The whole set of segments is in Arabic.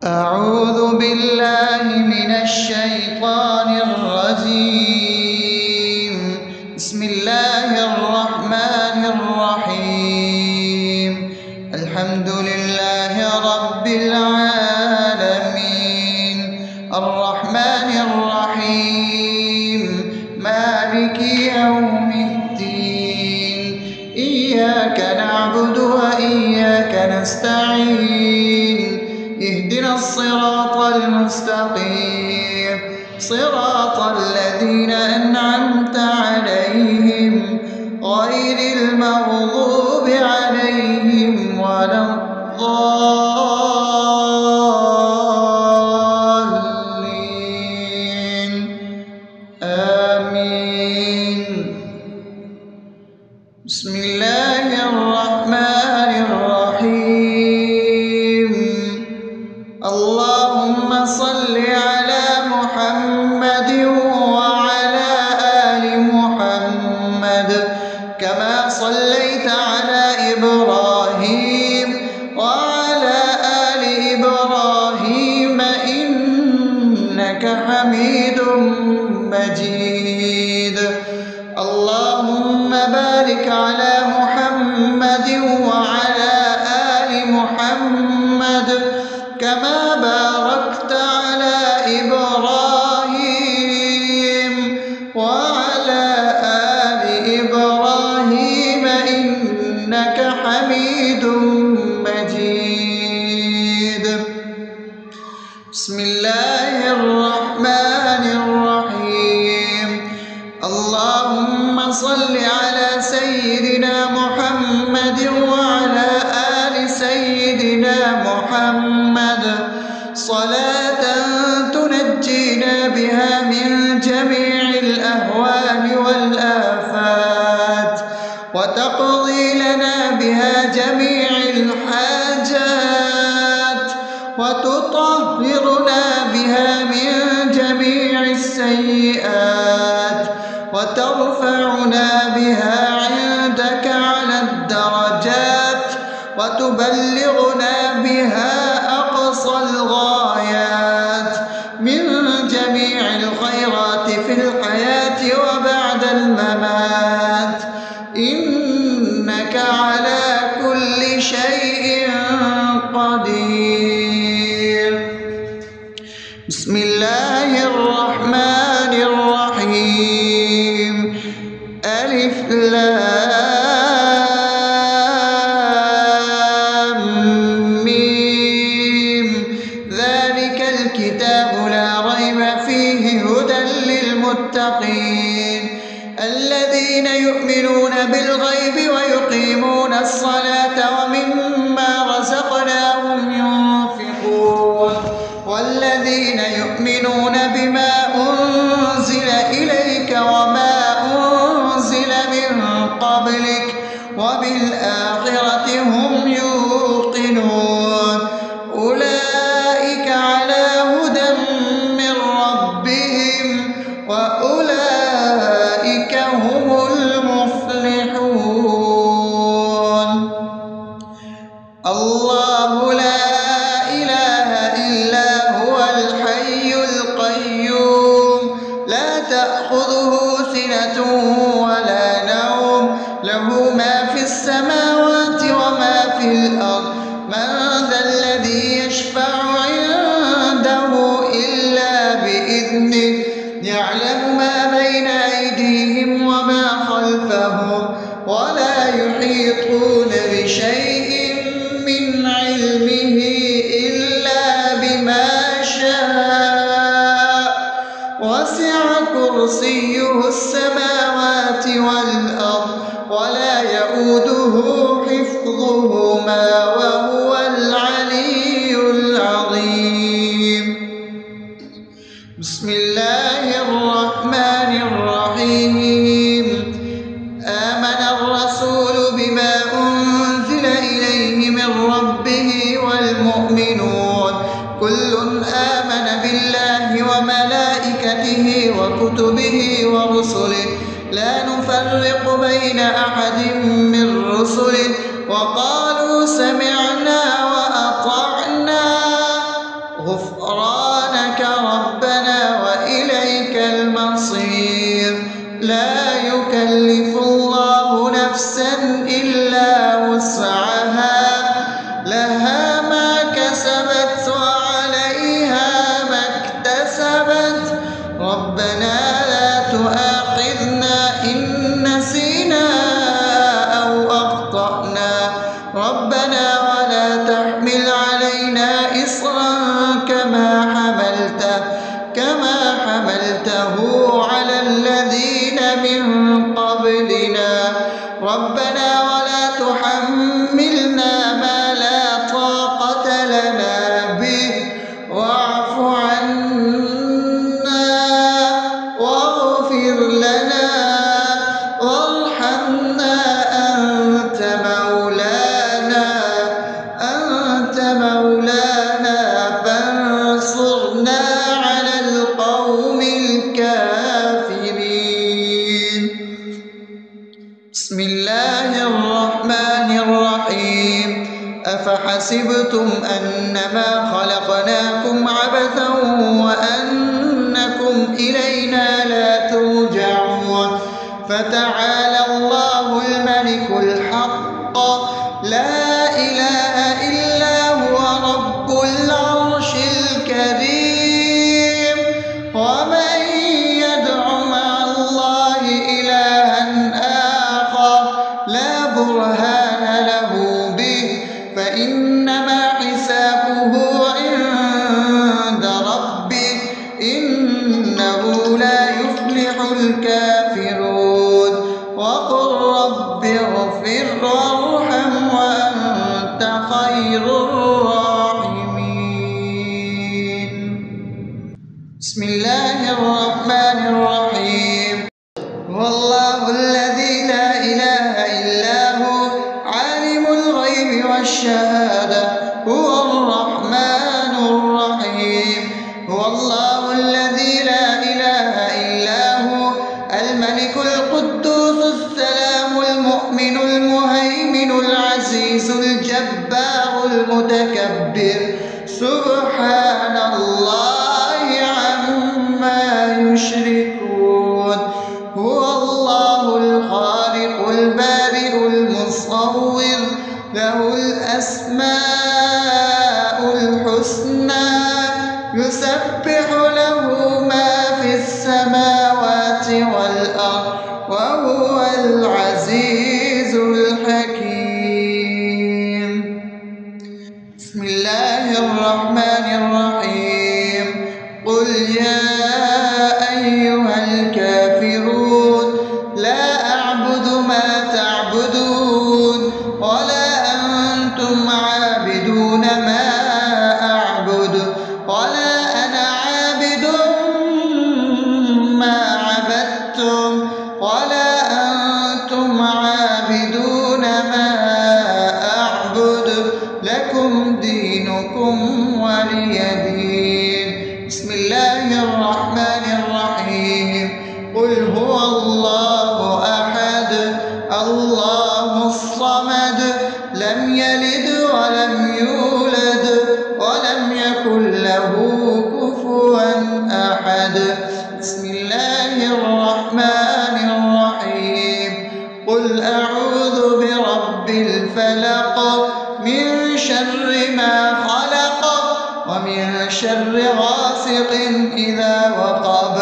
أعوذ بالله من الشيطان الرجيم. بسم الله الرحمن الرحيم. الحمد لله رب العالمين، الرحمن الرحيم، مالك يوم الدين. إياك نعبد وإياك نستعين. اهدنا الصراط المستقيم، صراط الذين أنعمت عليهم غير المغضوب عليهم ولا الضالين. آمين. بسم الله الرحمن الرحيم. اللهم صل على محمد وعلى آل محمد كما صليت على إبراهيم وعلى آل إبراهيم إنك حميد مجيد. اللهم بارك على محمد وعلى آل محمد كما باركت على إبراهيم وعلى آل إبراهيم إنك حميد مجيد. بسم الله الرحمن الرحيم. اللهم صل على سيدنا محمد وعلى آل سيدنا محمد صلاة تنجينا بها من جميع الأهوال والآفات وتقضي لنا بها جميع الحاجات وتطهرنا بها من جميع السيئات وترفعنا بها عندك على الدرجات وتبلغنا بها أقصى الغايات من جميع الخيرات في الحياة وبعد الممات، إنك على كل شيء قدير. بسم الله الرحمن الرحيم. ألف لام ميم. ذلك الكتاب لا ريب فيه هدى للمتقين الذين يؤمنون بالغيب ويقيمون الصلاة ومما رزقناهم ينفقون والذين يؤمنون بما أنزل إليك وما أنزل من قبلك وبالآخرة هم يوقنون أولئك على هدى من ربهم وأولئك هم المفلحون. الله لا إله إلا هو الحي القيوم لا تأخذه سنة ولا نوم له ما في السماوات وما في الأرض. من ذا الذي يشفع عنده إلا بإذنه يعلم ما بين أيديهم وما خلفهم ولا يحيطون بشيء من علمه إلا بما شاء وسع كرسيه السماوات والأرض ولا يؤوده حفظهما وهو العلي العظيم. بسم الله الرحمن الرحيم. آمن الرسول بما أنزل إليه من ربه والمؤمنون كل آمن بالله وملائكته وكتبه ورسله لا نفرق بين أحد من رسله وقالوا سمعنا وأطعنا إصرا كما حملته على الذين من قبلنا ربنا ولا تحملنا ما لا طاقة لنا به واعف عنا واغفر لنا وارحمنا أنت مولانا فانصرنا على القوم الكافرين. بسم الله الرحمن الرحيم أفحسبتم أنما خلقناكم عبثا وأنكم إلينا لا ترجعون فتعالى الله الملك الحق لا إله إلا هو رب العرش الكريم ومن يدع مع الله إلها آخر لا برهان له به فإنما حسابه عند ربه إنه لا يفلح الكافرون وقل رب اغفر وارحم وأنت خير الراحمين. بسم الله الرحمن الرحيم هو الله الذي لا إله إلا هو عالم الغيب والشهادة هو الرحمن الرحيم هو الله الذي لا إله إلا هو الملك القدوس السلام المؤمن المهيمن العزيز الجبار المتكبر سبحان الله عما يشركون هو الله الخالق البارئ المصور له الأسماء الحسنى يسبح له ما في السماوات والأرض وهو العزيز الحكيم. بسم الله الرحمن الرحيم قل يا أيها الكافرون لا أعبد ما تعبدون ولا أنتم عابدون ما أعبد ولا أنا عابد ما عبدتم ولا أنتم عابدون ما أعبد لكم دينكم ولي دين. بسم الله الرحمن الرحيم قل هو الله أحد الله الصمد لم يلد ولم يولد ولم يكن له كفوا أحد. بسم الله الرحمن الرحيم قل أعوذ برب الفلق من شر ما خلق ومن شر غاسق إذا وقب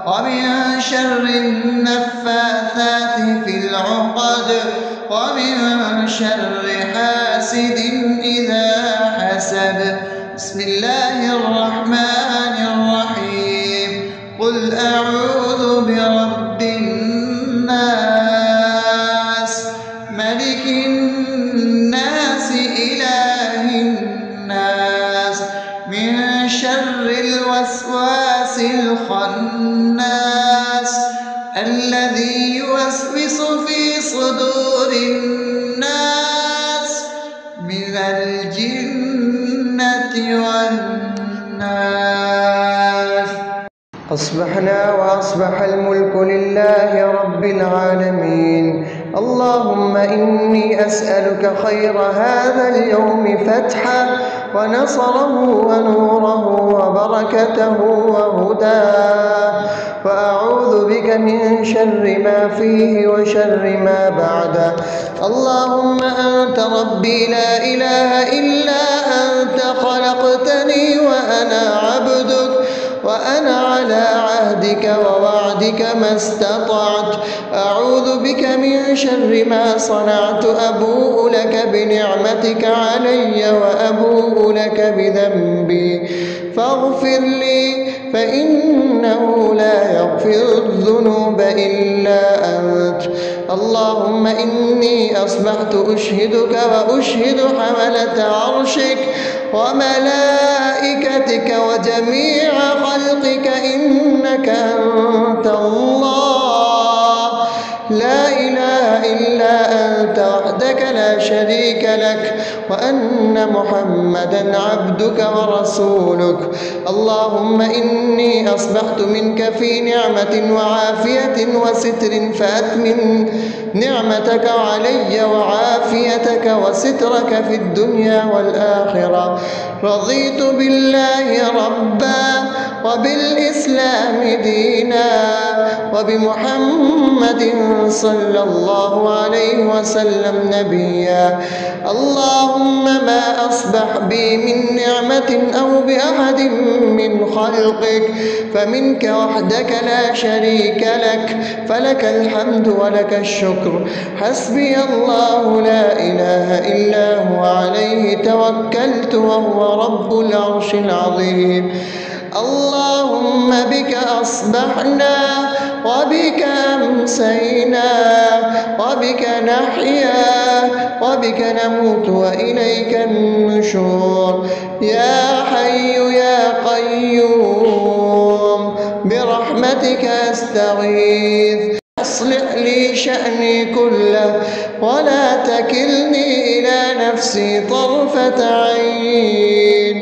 ومن شر النفاثات في العقد ومن شر حاسد إذا حسد. بسم الله الرحمن الرحيم قل أعوذ برب الناس ملك الناس إله الناس من شر الوسواس الخناس الذي يوسوس في صدور الناس من الجنة والناس. أصبحنا وأصبح الملك لله رب العالمين. اللهم إني أسألك خير هذا اليوم فتحه ونصره ونوره وبركته وهداه وأعوذ بك من شر ما فيه وشر ما بعده. اللهم أنت ربي لا إله إلا أنت خلقتني وأنا عبدك وأنا على عهدك ووعدك مرضاتك ما استطعت، أعوذ بك من شر ما صنعت، أبوء لك بنعمتك علي وأبوء لك بذنبي فاغفر لي فإنه لا يغفر الذنوب إلا أنت. اللهم إني أصبحت أشهدك وأشهد حملة عرشك وملائكتك وجميع خلقك إنك أنت الله لا إله إلا أنت وحدك لا شريك لك، وأن محمدا عبدك ورسولك. اللهم إني أصبحت منك في نعمة وعافية وستر فأتمم نعمتك علي وعافيتك وسترك في الدنيا والآخرة. رضيت بالله ربا وبالإسلام دينا وبمحمد صلى الله عليه وسلم نبيا. اللهم ما أصبح بي من نعمة أو بأحد من خلقك فمنك وحدك لا شريك لك، فلك الحمد ولك الشكر. حسبي الله لا إله إلا هو عليه توكلت وهو رب العرش العظيم. اللهم بك أصبحنا وبك أمسينا وبك نحيا وبك نموت وإليك النشور. يا حي يا قيوم برحمتك أستغيث، أصلح لي شأني كله ولا تكلني إلى نفسي طرفة عين.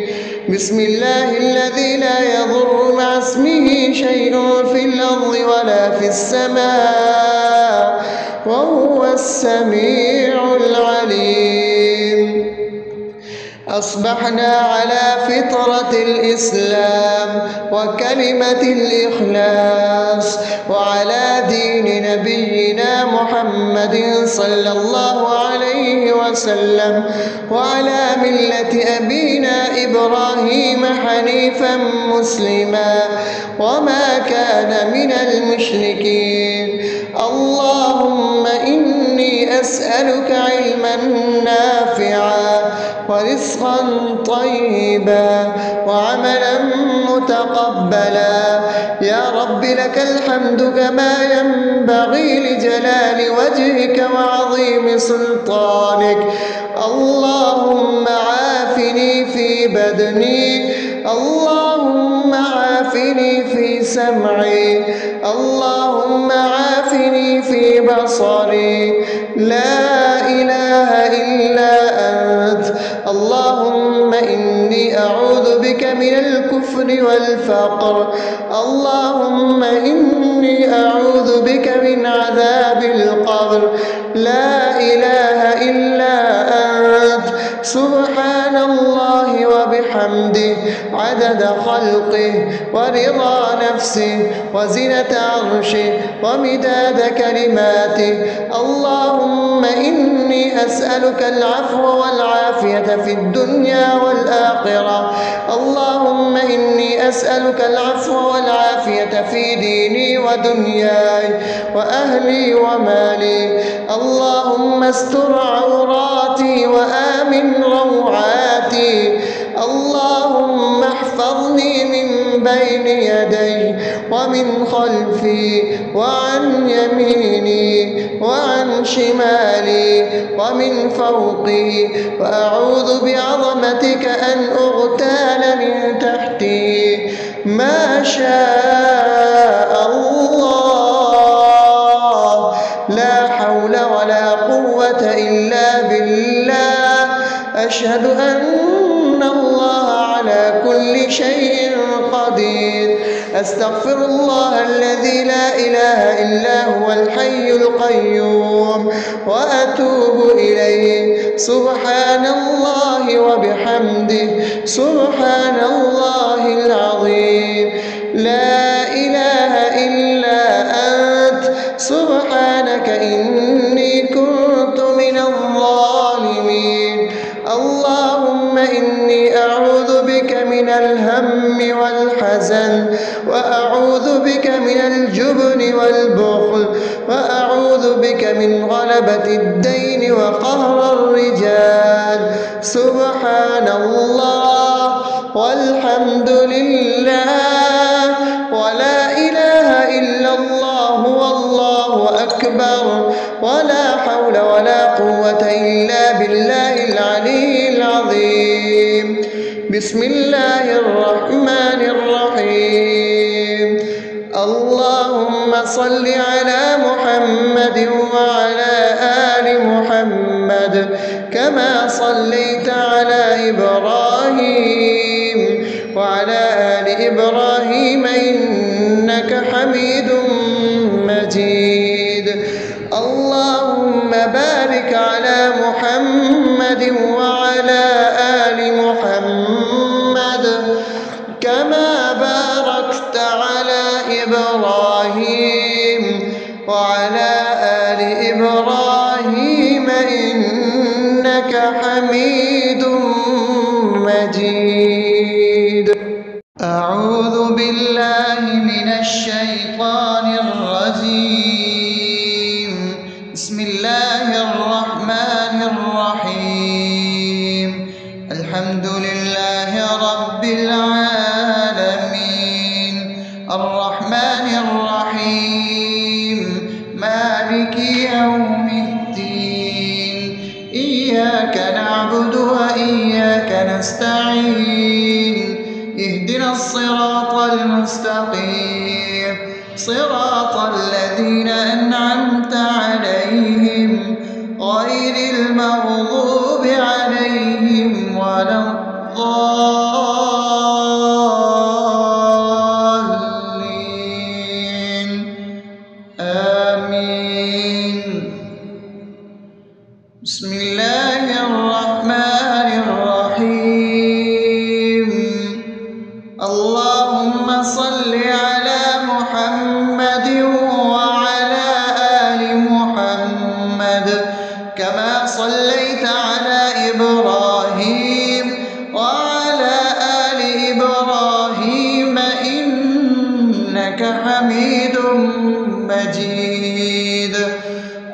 بسم الله الذي لا يضر مع اسمه شيء في الأرض ولا في السماء وهو السميع العليم. أصبحنا على فطرة الإسلام وكلمة الإخلاص وعلى دين نبينا محمد صلى الله عليه وسلم وعلى ملة أبينا إبراهيم حنيفا مسلما وما كان من المشركين. اللهم إني أسألك علما نافعا ورزقا طيبا وعملا متقبلا. يا رب لك الحمد كما ينبغي لجلال وجهك وعظيم سلطانك. اللهم عافني في بدني، اللهم عافني في سمعي، اللهم عافني في بصري. لا إله إلا أنت. اللهم إني أعوذ بك من الكفر والفقر. اللهم إني أعوذ بك من عذاب القبر. لا إله إلا أنت. سبحان الله وبحمده عدد خلقه ورضا نفسه وزنة عرشه ومداد كلماته. اللهم إني أسألك العفو والعافية في الدنيا والآخرة. اللهم إني أسألك العفو والعافية في ديني ودنياي وأهلي ومالي. اللهم استر عوراتي وآمن روعاتي. اللهم احفظني من بين يدي ومن خلفي وعن يميني وعن شمالي ومن فوقي، وأعوذ بعظمتك أن أغتال من تحتي. ما شاء الله، لا حول ولا قوة إلا بالله. أشهد أن الله على كل شيء قدير. أستغفر الله الذي لا إله إلا هو الحي القيوم وأتوب إليه. سبحان الله وبحمده سبحان الله العظيم. لا إله إلا أنت. سبحانك إني كنت من الظالمين. اللهم إني أعوذ بك من من الهم والحزن، وأعوذ بك من الجبن والبخل، وأعوذ بك من غلبة الدين وقهر الرجال. سبحان الله والحمد لله ولا إله إلا الله والله أكبر، ولا حول ولا قوة إلا بالله العلي العظيم. بسم الله الرحمن الرحيم. اللهم صل على محمد وعلى آل محمد كما صليت على إبراهيم وعلى آل إبراهيم إنك حميد مجيد. اللهم بارك على محمد وعلى آل محمد كما باركت على إبراهيم وعلى آل إبراهيم إنك حميد مجيد. أعوذ بالله من الشيطان الرجيم. بسم الله الرحمن الرحيم. الحمد لله رب العالمين الرحمن الرحيم مالك يوم الدين. إياك نعبد وإياك نستعين. اهدنا الصراط المستقيم صراط الذين أنعمت عليهم غير المغضوب عليهم ولا الضالين. آمين. بسم الله الرحمن الرحيم. اللهم صل على محمد وعلى آل محمد كما صليت على إبراهيم وعلى آل إبراهيم إنك حميد مجيد.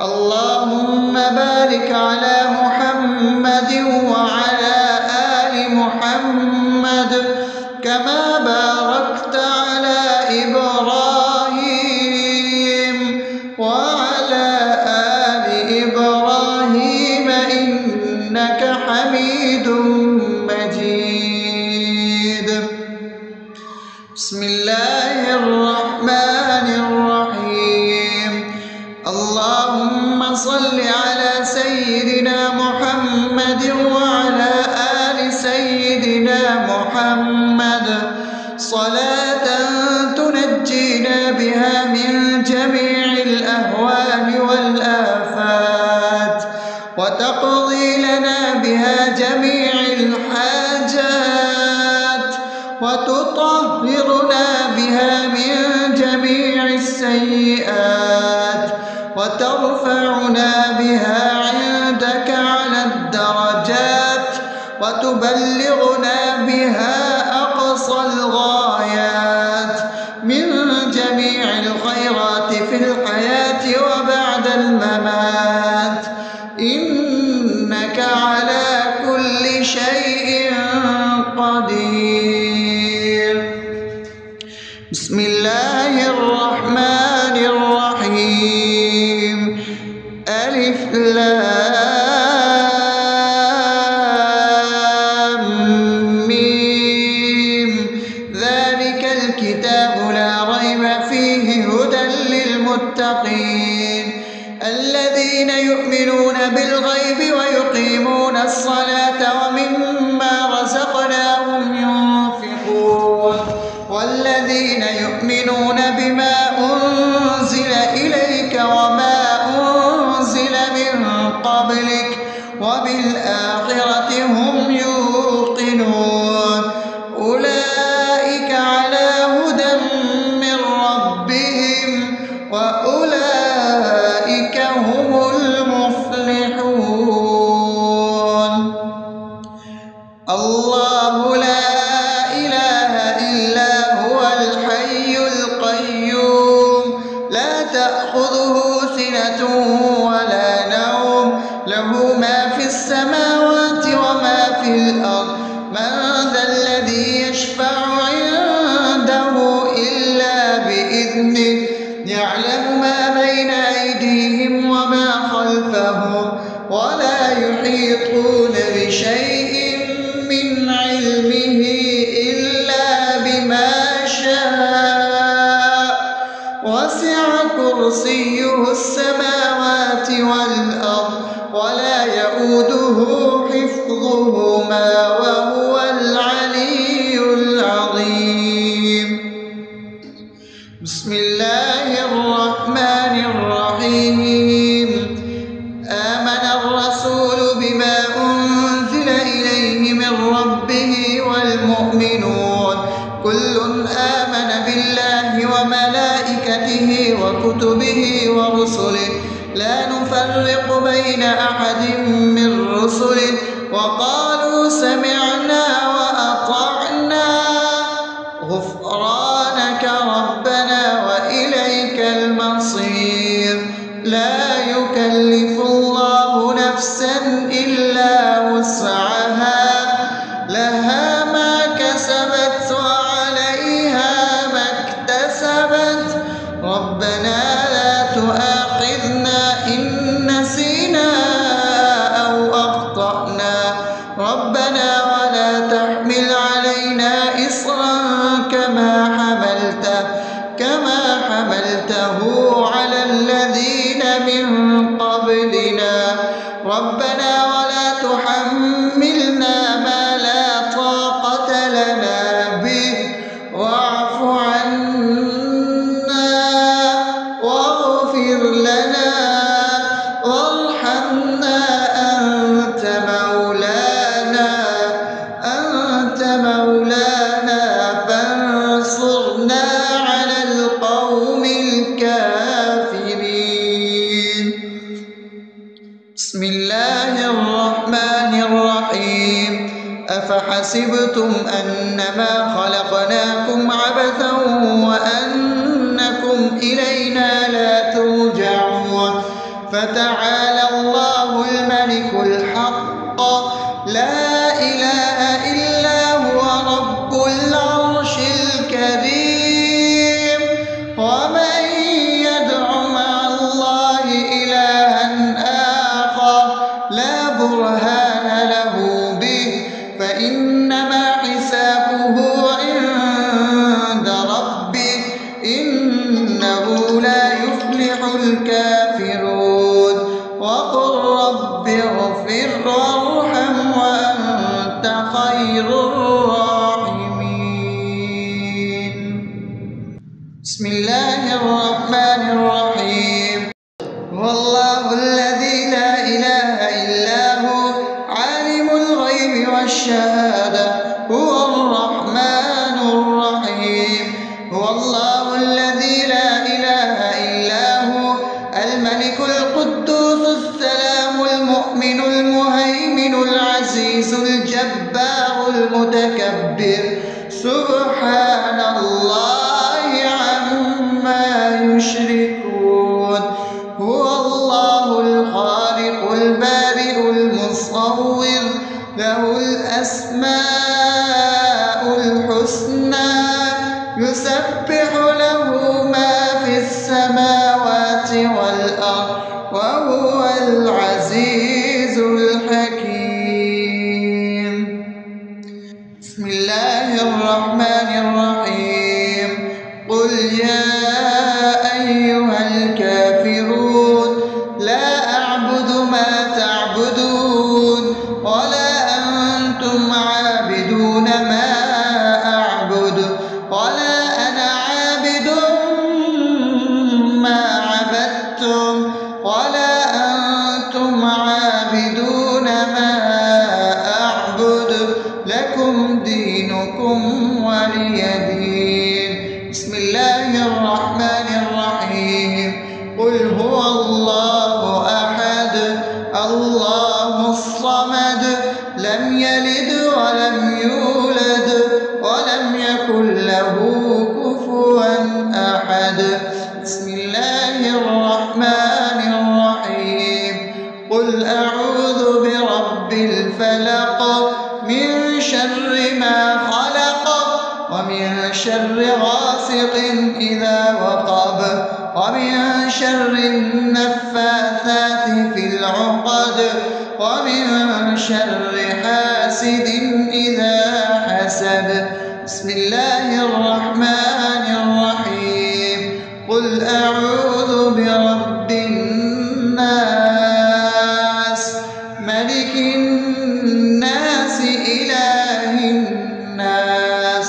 اللهم بارك على محمد وعلى آل محمد كما باركت على إبراهيم وعلى آل إبراهيم إنك حميد مجيد. بسم الله الرحمن الرحيم. اللهم صل على سيدنا محمد وعلى آل سيدنا محمد صلاة تنجينا بها من جميع الأهوال والآفات وتقضي لنا بها جميع الحاجات وتطهرنا بها من جميع السيئات وترفعنا بها عندك على الدرجات وتبلغنا بها أقصى الغايات من جميع الخيرات في الحياة وبعد الممات إنك على كل شيء قدير. بسم الله الرحمن الرحيم. ألف لام ميم. ذلك الكتاب لا ريب فيه هدى للمتقين الذين يؤمنون بالغيب ويقيمون الصلاة ومما رزقناهم ينفقون والذين يؤمنون بما أنزل إليك وما أنزل من قبلك وبالآخرة هم يوقنون أولئك على هدى من ربهم وأولئك هم المفلحون. الله لا بإذنه يعلم ما بين أيديهم وما خلفهم ولا يحيطون بشيء من علمه إلا بما شاء وسع كرسيه السماوات والأرض ولا يئوده حفظهما وهو العلي العظيم. بسم الله الرحمن الرحيم. آمن الرسول بما أنزل إليه من ربه والمؤمنون كل آمن بالله وملائكته وكتبه ورسله لا نفرق بين أحد من رسله وقالوا سمعنا وأطعنا غفرانك ربنا وإليك المصير. لا يكلف الله نفسا إلا وسعها لها ما كسبت وعليها ما اكتسبت ربنا لا تؤاخذنا إن نسينا أو أخطأنا ربنا ولا تحمل علينا إصرا كما حملته على الذين من قبلنا ربنا ولا تحملنا ما لا طاقة لنا به واعف عنا واغفر لنا وارحمنا أنت مولانا فانصرنا على القوم الكافرين. بسم الله الرحمن الرحيم. أفحسبتم أنما خلقناكم عبثا وأنكم إلينا لا ترجعون فتعالى الله الملك الحق لا إله إلا هو رب العرش الكريم. ومن يدع مع الله إلها آخر لا برهان له به فإنما حسابه عند ربه إنه لا يفلح الكافرون. وقل رب اغفر وارحم وأنت خير الراحمين. بسم الله الرحمن الرحيم. هو الله الذي لا إله إلا هو عالم الغيب والشهادة هو الرحمن الرحيم. هو الله الذي لا إله إلا هو الملك القدوس السلام المؤمن المهيمن العزيز الجبار المتكبر سبحان الله عما يشركون. هو الله الخالق البارئ المصور له الأسماء الحسنى يسبح له ما في السماوات والأرض وهو العزيز الحكيم. بسم الله الرحمن الرحيم. قل يا أيها الكافرون لا أعبد ما تعبدون ولا أنتم عابدون ما أعبد ولا أنا عابد ما عبدتم ولا أنتم عابدون ما أعبد لكم دينكم ولي دين. بسم الله الرحمن الرحيم. قل هو الله أحد الله الصمد لم يلد ولم يولد ولم يكن له كفوا أحد. بسم الله الرحمن الرحيم. قل أعوذ برب الفلق من شر ما خلق ومن شر غاسق إذا وقب ومن شر النفاثات في العقد ومن شر حاسد إذا حسد. بسم الله الرحمن الرحيم. قل أعوذ برب الناس ملك الناس إله الناس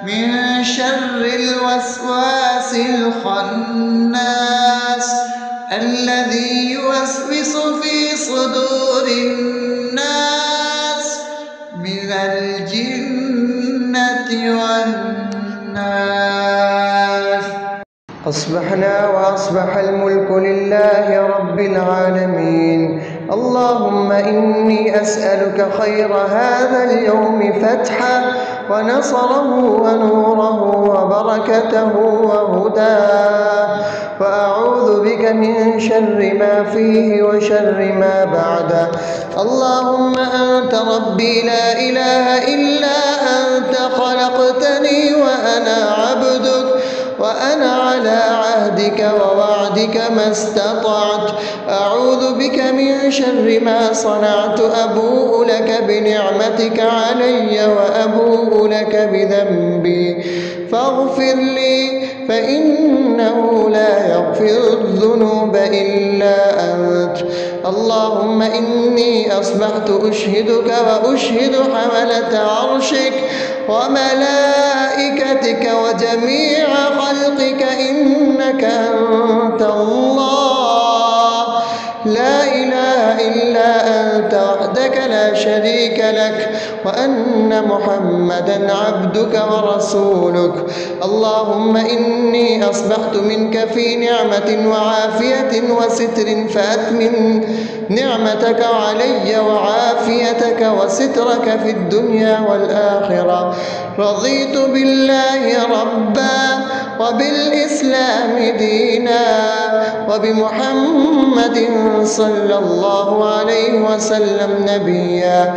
من شر الوسواس الخناس الذي يوسوس في صدور الناس من الجنة والناس. أصبحنا وأصبح الملك لله رب العالمين. اللهم إني أسألك خير هذا اليوم فتحه ونصره ونوره وبركته وهداه، وأعوذ بك من شر ما فيه وشر ما بعده. اللهم أنت ربي لا إله إلا أنت، خلقتني وأنا عبدك وأنا على عهدك ووعدك ما استطعت. أعوذ بك من شر ما صنعت. أبوء لك بنعمتك علي وأبوء لك بذنبي فاغفر لي، فإنه لا يغفر الذنوب إلا أنت. اللهم إني أصبحت أشهدك وأشهد حملة عرشك وملائكتك وجميع خلقك إنك أنت الله لا إله إلا أنت وحدك لا شريك لك، وأن محمدا عبدك ورسولك. اللهم إني أصبحت منك في نعمة وعافية وستر، فأتمم نعمتك علي وعافيتك وسترك في الدنيا والآخرة. رضيت بالله ربا وبالإسلام دينا وبمحمد صلى الله عليه وسلم نبيا.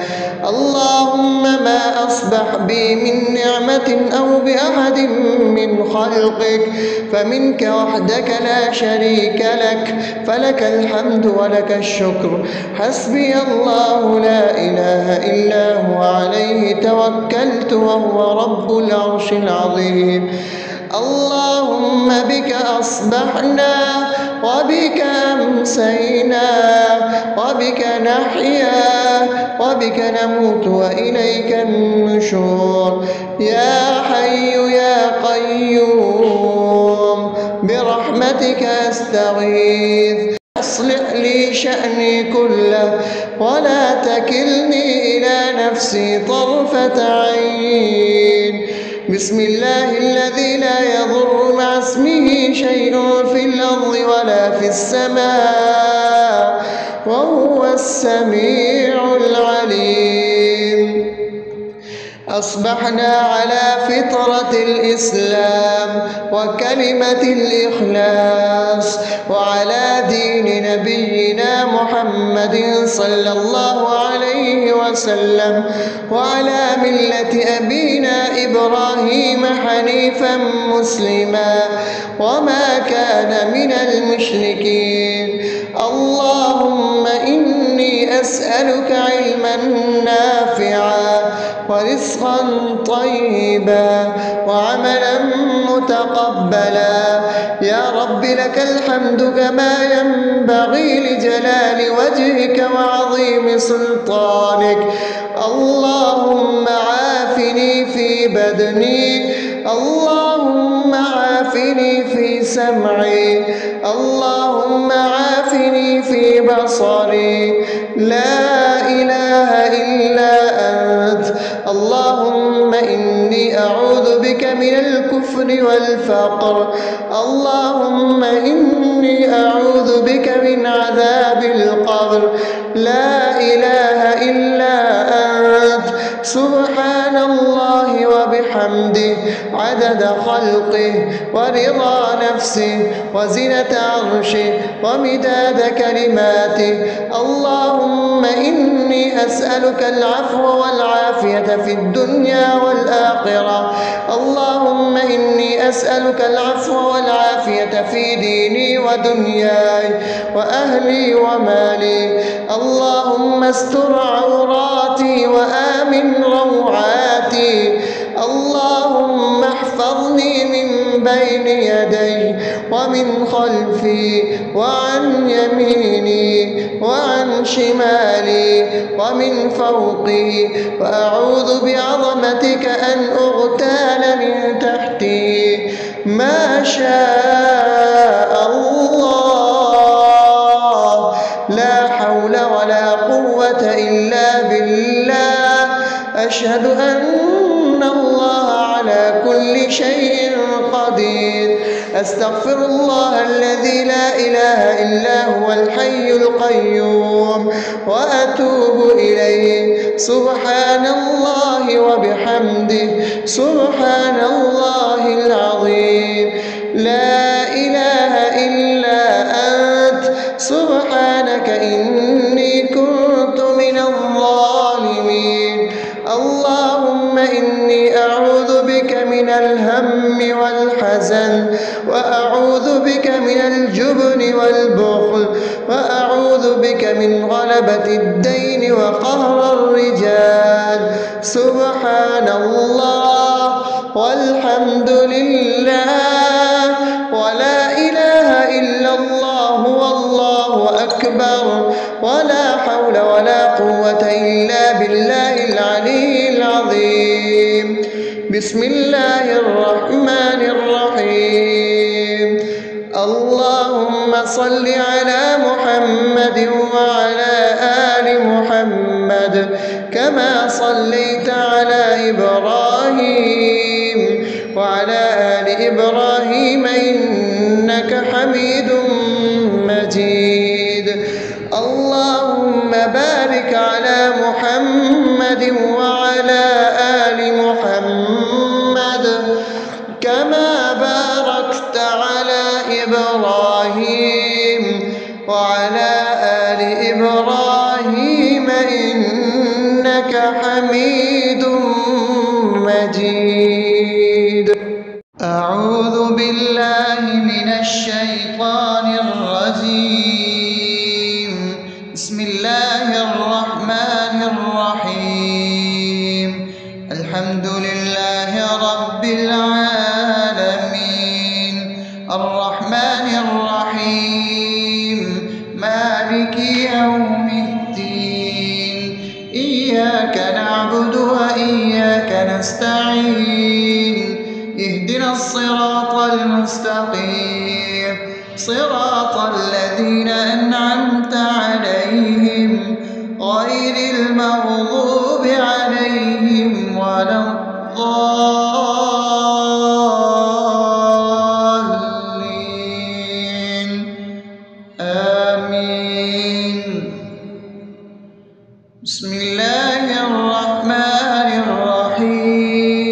اللهم ما أصبح بي من نعمة أو بأحد من خلقك فمنك وحدك لا شريك لك، فلك الحمد ولك الشكر. حسبي الله لا إله إلا هو عليه توكلت وهو رب العرش العظيم. اللهم بك أصبحنا وبك أمسينا وبك نحيا وبك نموت وإليك النشور. يا حي يا قيوم برحمتك أستغيث، أصلح لي شأني كله ولا تكلني إلى نفسي طرفة عين. بسم الله الذي لا يضر مع اسمه شيء في الأرض ولا في السماء وهو السميع العليم. أصبحنا على فطرة الإسلام وكلمة الإخلاص وعلى دين نبينا محمد صلى الله عليه وسلم وعلى ملة أبينا إبراهيم حنيفا مسلما وما كان من المشركين. اللهم إني أسألك علما نافعا ورزقا طيبا وعملا متقبلا. يا رب لك الحمد كما ينبغي لجلال وجهك وعظيم سلطانك. اللهم عافني في بدني، اللهم عافني في سمعي، اللهم عافني في بصري. لا إله إلا أنت. اللهم إني أعوذ بك من الكفر والفقر. اللهم إني أعوذ بك من عذاب القبر. لا إله إلا أنت. سبحان الله وبحمده وبحمده عدد خلقه ورضا نفسه وزنة عرشه ومداد كلماته. اللهم إني أسألك العفو والعافية في الدنيا والآخرة. اللهم إني أسألك العفو والعافية في ديني ودنياي وأهلي ومالي. اللهم استر عوراتي وآمن روعاتي. اللهم احفظني من بين يدي ومن خلفي وعن يميني وعن شمالي ومن فوقي، وأعوذ بعظمتك أن أغتال من تحتي. ما شاء الله، لا حول ولا قوة إلا بالله. أشهد أن الله على كل شيء قدير. أستغفر الله الذي لا إله إلا هو الحي القيوم وأتوب إليه. سبحان الله وبحمده، سبحان الله العظيم. لا إله إلا أنت، سبحانك إني كنت من الظالمين. اللهم إني أعوذ بك من الهم والحزن، وأعوذ بك من الجبن والبخل، وأعوذ بك من غلبة الدين وقهر الرجال. سبحان الله والحمد لله ولا إله إلا الله والله أكبر، ولا حول ولا قوة إلا بالله العلي العظيم. بسم الله الرحمن الرحيم. اللهم صل على محمد وعلى آل محمد كما صليت على إبراهيم وعلى آل إبراهيم إنك حميد مجيد. اللهم بارك على محمد وعلى آل محمد كما باركت على إبراهيم وعلى آل إبراهيم إنك حميد مجيد. أعوذ بالله من الشيطان الرجيم. بسم الله الرحمن الرحيم. الحمد لله رب العالمين، الرحمن الرحيم، مالك يوم الدين. إياك نعبد وإياك نستعين. اهدنا الصراط المستقيم، صراط الذين أنعمت عليهم غير المغضوب عليهم ولا الضالين. آمين. بسم الله الرحمن الرحيم.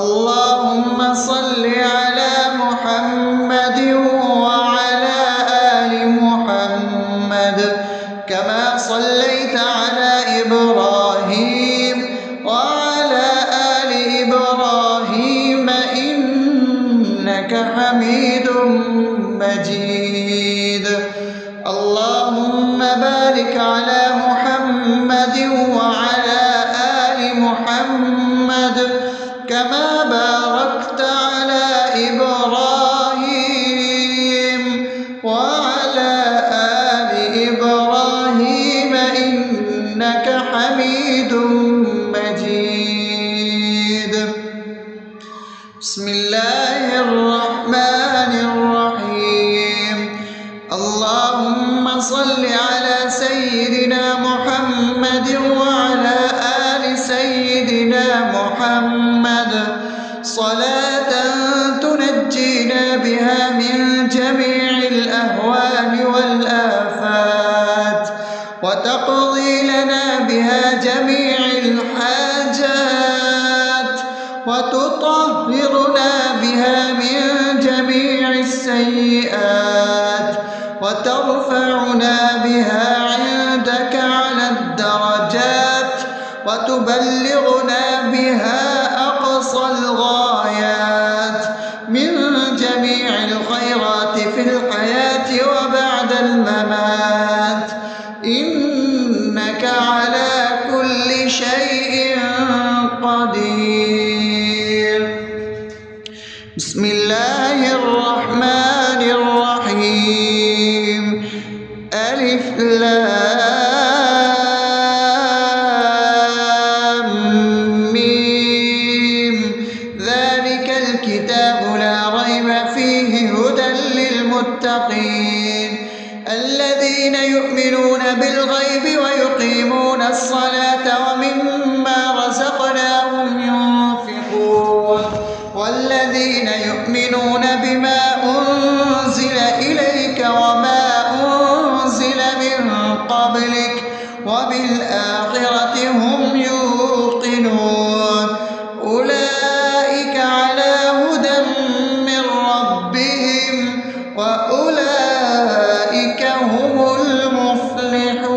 اللهم صل على محمد وعلى آل محمد كما صليت على إبراهيم وعلى آل إبراهيم إنك حميد مجيد. اللهم بارك على محمد وعلى آل محمد كما باركت على إبراهيم وعلى آل إبراهيم إنك حميد مجيد. بسم الله الرحمن الرحيم. اللهم صل على سيدنا محمد وعلى آل سيدنا محمد صلاة تنجينا بها من جميع الأهوال والآفات وتقضي لنا بها جميع الحاجات وتطهرنا بها من جميع السيئات وترفعنا بها عندك على الدرجات وتبلغنا بها أقصى الغايات من جميع الخيرات في الحياة وبعد الممات، إنك على كل شيء قدير. بسم الله الرحمن الرحيم. ألف لام ميم. ذلك الكتاب لا ريب فيه هدى للمتقين الذين يؤمنون بالغيب ويقيمون الصلاة ومما رزقناهم ينفقون والذين يؤمنون بما أنزل إليك وما أنزل من قبلك وبالآخرة هم يوقنون أولئك على هدى من ربهم وأولئك هم المفلحون.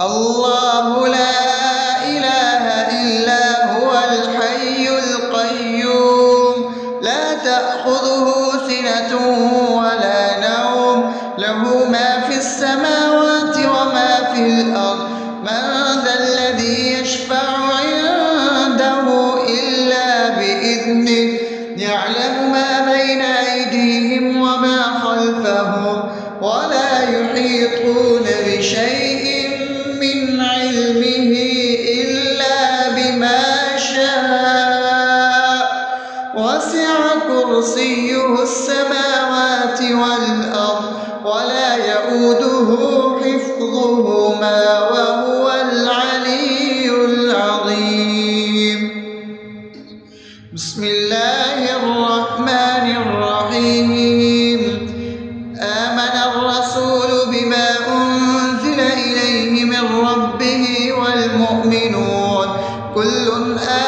الله لا إله إلا هو الحي القيوم لا تأخذه سنة ولا نوم له ما في السماوات وما في الأرض من ذا الذي يشفع عنده إلا بإذنه يعلم ما بين أيديهم وما خلفهم ولا يحيطون بشيء من علمه إلا بما شاء وسع كرسيه السماوات والأرض ولا يؤوده حفظهما وهو العلي العظيم. بسم الله الرحمن الرحيم. آمن الرسول بما أنزل إليه من ربه والمؤمنون كل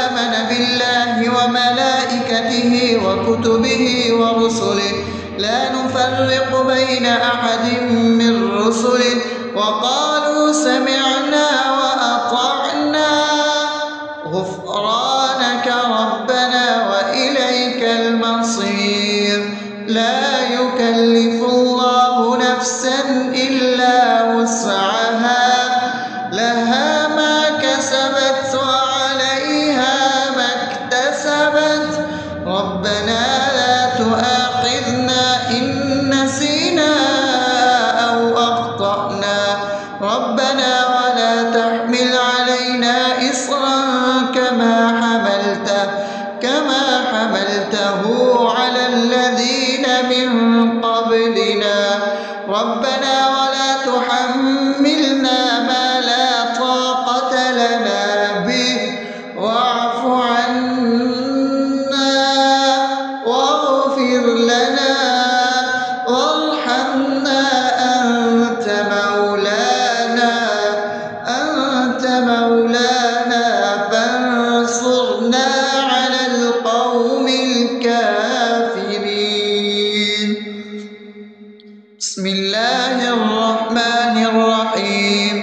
آمن بالله وملائكته وكتبه ورسله لا نفرق بين أحد من رسله وقالوا سمعنا وأطعنا غفرانك ربنا وإليك المصير. لا يكلف الله نفسا إلا وسعها لها ما كسبت وعليها ما اكتسبت ربنا لا تؤاخذنا إن نسينا أو أخطأنا ربنا ولا تحمل علينا إصرا كما حملته على الذين من قبلنا ربنا ولا تحملنا ما لا طاقة لنا به واعف عنا واغفر لنا وارحمنا أنت مولانا فانصرنا على القوم الكافرين. بسم الله الرحمن الرحيم.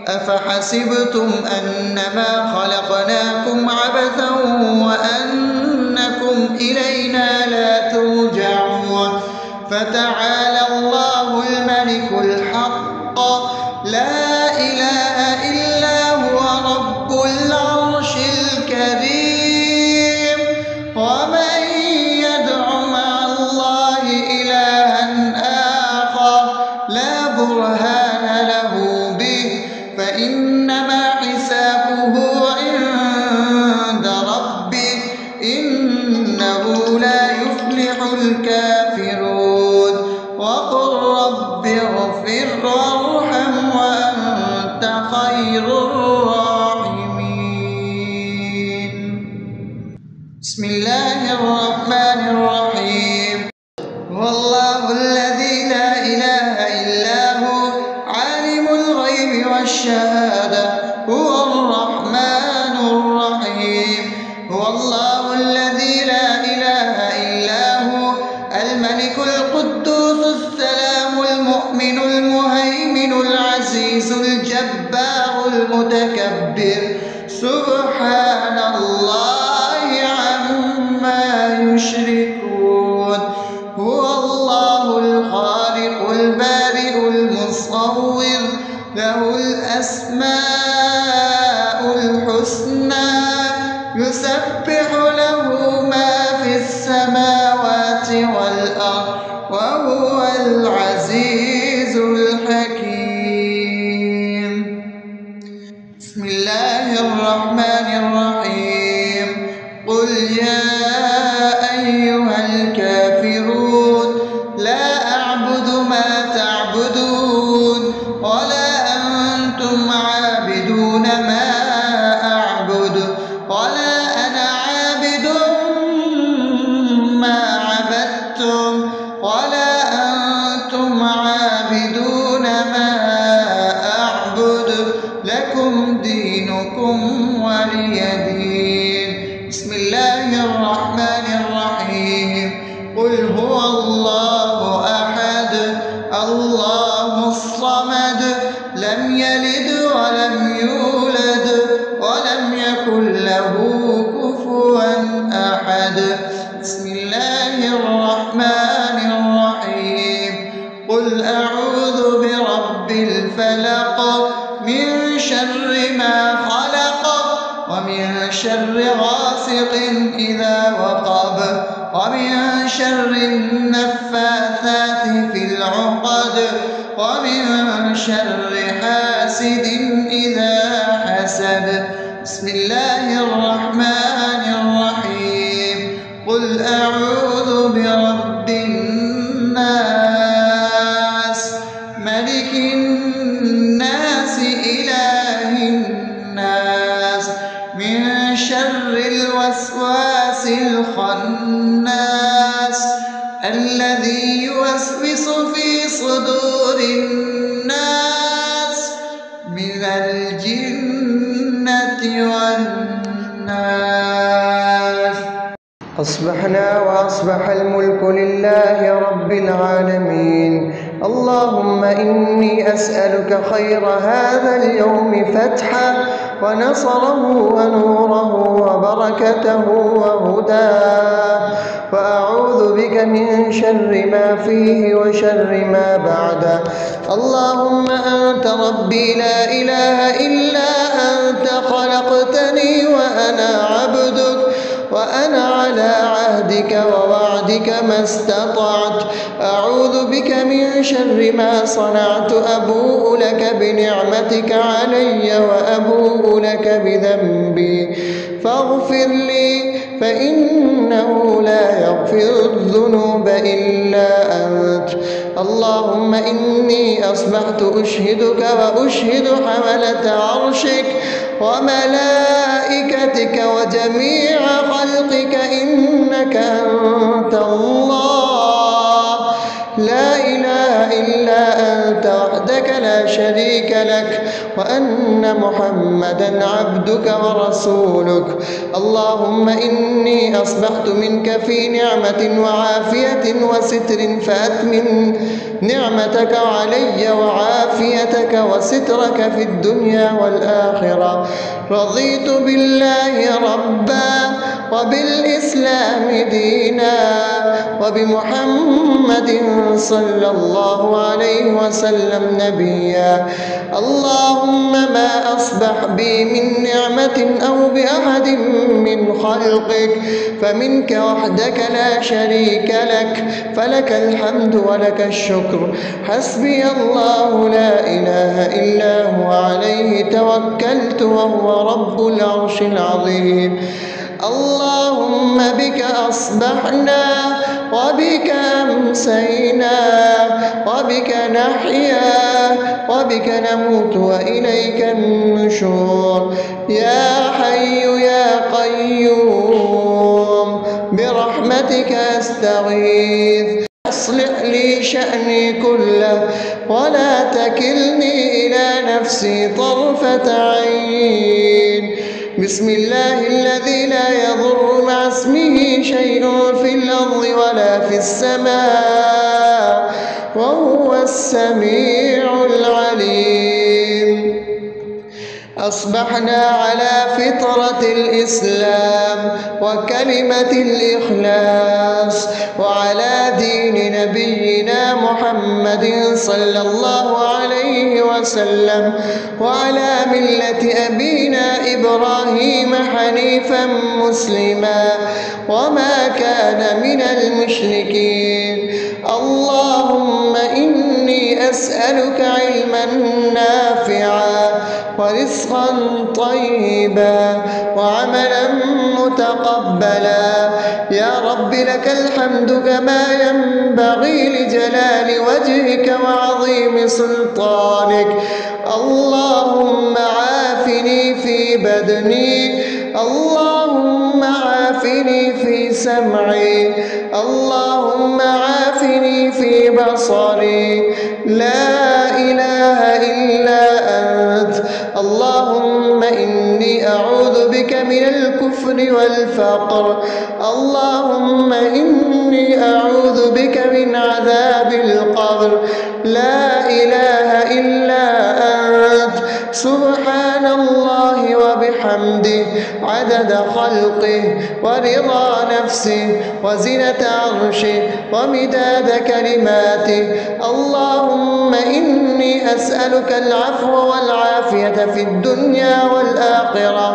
أفحسبتم أنما خلقناكم عبثا وأنكم إلينا لا ترجعون فتعالى الله الملك الحق لا إله إلا هو رب العرش الكريم. ومن يدع مع الله إلها آخر لا برهان له به فإنما حسابه عند ربه إنه لا يفلح الكافرون. وقل رب اغفر وارحم وأنت خير الراحمين. بسم الله الرحمن الرحيم. والله الذي لا إله إلا هو عالم الغيب والشهادة هو الرحمن يسبح له ما في السماوات والأرض وهو العزيز الحكيم. بسم الله الرحمن الرحيم. قل يا أيها الكافرون لا أعبد ما تعبدون ولا أنتم عابدون ما أعبد ولا أنا عابد ما عبدتم ولا أنتم عابدون ما أعبد لكم دينكم ولي دين. بسم الله الرحمن الرحيم. قل هو الله أحد الله الصمد لم يلد ولم يولد ولم يكن له كفوا أحد. بسم الله الرحمن الرحيم. قل أعوذ برب الفلق من شر ما خلق ومن شر غاسق إذا وقب ومن شر النفاثات في العقد ومن شر حاسد إذا حسد. بسم الله الرحمن الرحيم. قل أعوذ برب الناس ملك الناس إله الناس من شر الوسواس الخناس الذي يوسوس في صدور الناس من الجنة والناس. أصبحنا وأصبح الملك لله رب العالمين. اللهم إني أسألك خير هذا اليوم فتحه ونصره ونوره وبركته وهداه، وأعوذ بك من شر ما فيه وشر ما بعده. اللهم أنت ربي لا إله إلا أنت خلقتني وأنا عبدك وأنا على عهدك ووعدك ما استطعت. أعوذ بك من شر ما صنعت. أبوء لك بنعمتك علي وأبوء لك بذنبي فاغفر لي فإنه لا يغفر الذنوب إلا أنت. اللهم إني أصبحت أشهدك وأشهد حملة عرشك وملائكتك وجميع خلقك إنك أنت الله لا إله إلا أنت وحدك لا شريك لك، وأن محمدا عبدك ورسولك. اللهم إني أصبحت منك في نعمة وعافية وستر فأتمن نعمتك علي وعافيتك وسترك في الدنيا والآخرة. رضيت بالله ربا وبالإسلام دينا وبمحمد صلى الله عليه وسلم نبيا. اللهم ما أصبح بي من نعمة أو بأحد من خلقك فمنك وحدك لا شريك لك، فلك الحمد ولك الشكر. حسبي الله لا إله إلا هو عليه توكلت وهو رب العرش العظيم. اللهم بك أصبحنا وبك أمسينا وبك نحيا وبك نموت وإليك النشور. يا حي يا قيوم برحمتك أستغيث. أصلح لي شأني كله ولا تكلني إلى نفسي طرفة عين. بسم الله الذي لا يضر مع اسمه شيء في الأرض ولا في السماء وهو السميع العليم. أصبحنا على فطرة الإسلام وكلمة الإخلاص وعلى دين نبينا محمد صلى الله عليه وسلم وعلى ملة أبينا إبراهيم حنيفا حنيفا مسلما وما كان من المشركين. اللهم إني أسألك علما نافعا ورزقا طيبا وعملا متقبلا. يا رب لك الحمد كما ينبغي لجلال وجهك وعظيم سلطانك. اللهم عافني في بدني، اللهم عافني في سمعي، اللهم عافني في بصري. لا إله إلا أنت. اللهم إني أعوذ بك من الكفر والفقر. اللهم إني أعوذ بك من عذاب القبر. لا إله إلا أنت. سبحان الله وبحمده عدد خلقه ورضا نفسه وزنة عرشه ومداد كلماته. اللهم إني أسألك العفو والعافية في الدنيا والآخرة.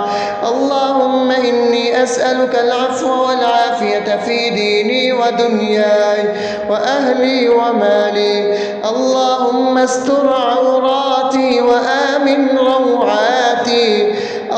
اللهم إني أسألك العفو والعافية في ديني ودنياي وأهلي ومالي. اللهم استر عوراتي وآمن روعاتي.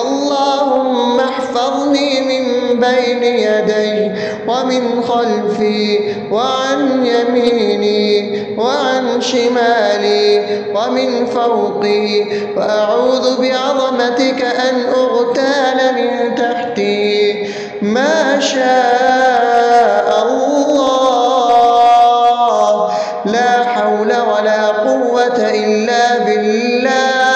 اللهم احفظني من بين يدي ومن خلفي وعن يميني وعن شمالي ومن فوقي، وأعوذ بعظمتك أن أغتال من تحتي. ما شاء الله، لا حول ولا قوة إلا بالله.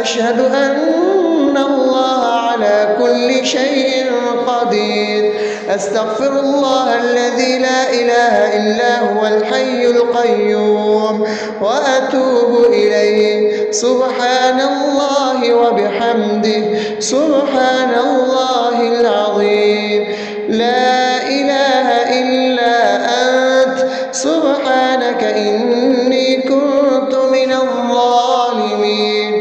أشهد أن الله على كل شيء قدير. أستغفر الله الذي لا إله إلا هو الحي القيوم وأتوب إليه. سبحان الله وبحمده سبحان الله العظيم. لا إله إلا أنت. سبحانك إني كنت من الظالمين.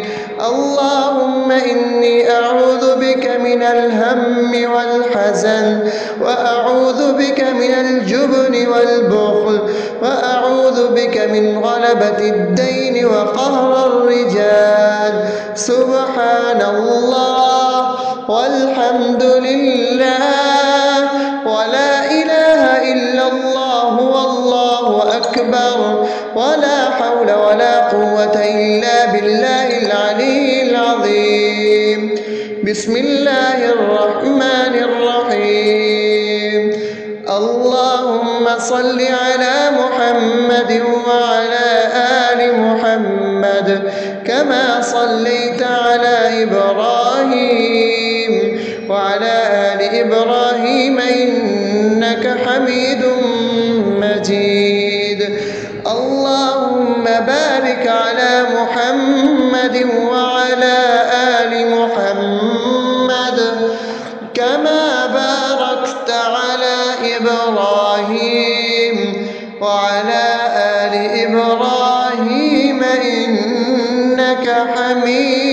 اللهم إني أعوذ بك من الهم والحزن، وأعوذ بك من الجبن والبخل، وأعوذ بك من غلبة الدين وقهر الرجال. سبحان الله والحمد لله ولا إله إلا الله والله أكبر ولا حول ولا قوة إلا بالله العلي العظيم. بسم الله الرحمن الرحيم. اللهم صل على محمد وعلى آل محمد كما صليت على إبراهيم وعلى آل إبراهيم إنك حميد مجيد. اللهم بارك على محمد وعلى آل محمد كما باركت على إبراهيم وعلى آل إبراهيم إنك حميد